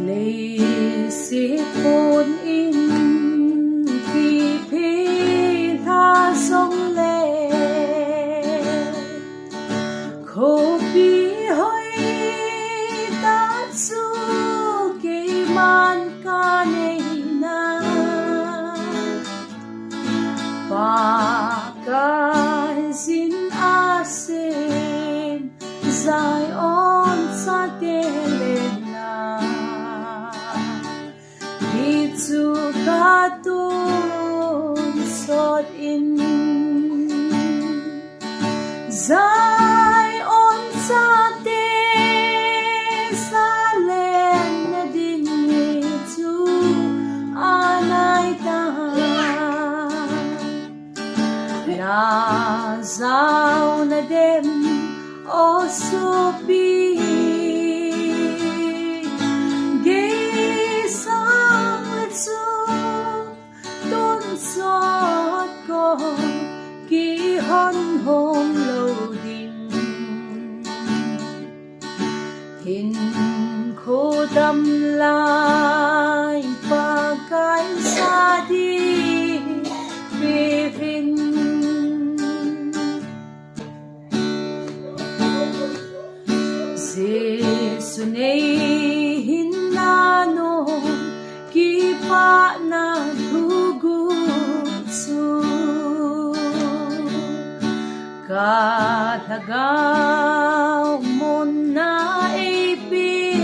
Leiset hồn in khi phê tha sông lệ khổ bí hơi ta su kê man ca này na và ca xin a sen dài on sa te lên Jesu katun sot in Zion sa te sa len na din Jesu anay ta na zao na dem o supi Sot ko ki hon hom lo din hin ko dam lai pagkai sa di vivin Jesu nei Hinna no ki pa na Katagaw mo na ibig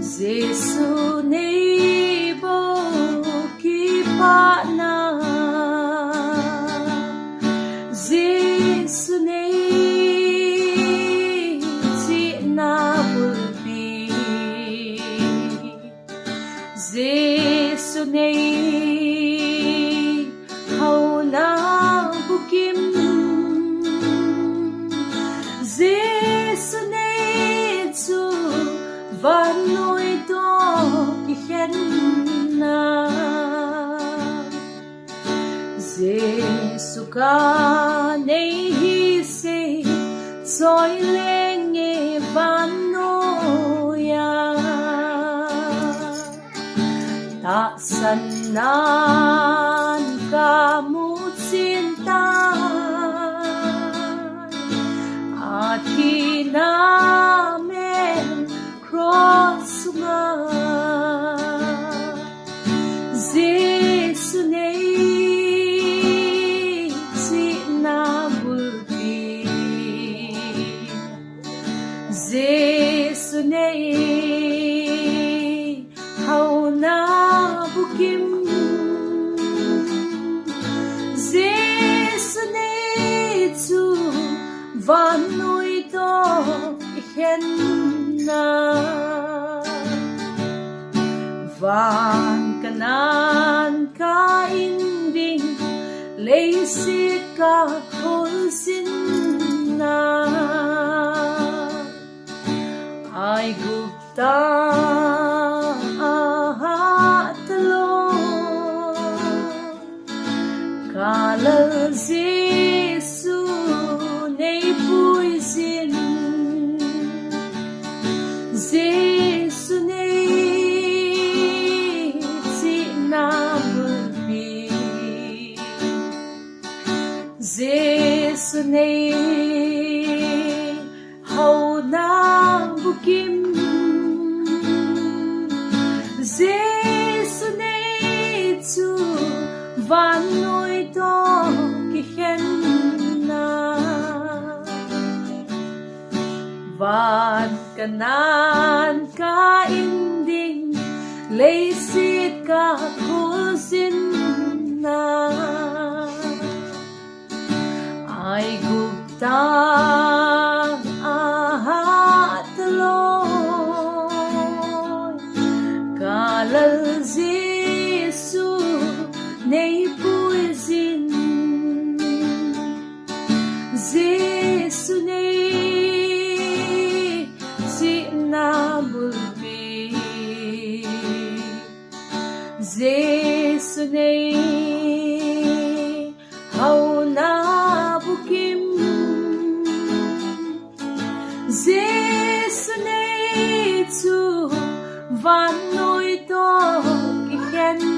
Jesu nebo kipa na Jesu ne si na bulbi Jesu ne Kim Jesu ne chu van noi to ki khen na Jesu ka nei hi se soi leng e van noya ta san nan ka mu cinta Ati namin cross nga Jesu ne si na bulbi Jesu ne hau na bukim Jesu ne chu van noi to ikhen na van kanan ka inding Leiset ka hol sin na ay gupta Kalal Jesu nei pui sin Jesu nei si na bulbi Jesu nei hau na bukim Jesu nei chu van noi to ki khen na van kanan ka inding Leiset ka kusin na ay gupta ahataloy kalal Jesu nei pui sin Jesu nei si na bulbi Jesu nei hau na bukim Jesu nei van nôi to ki khen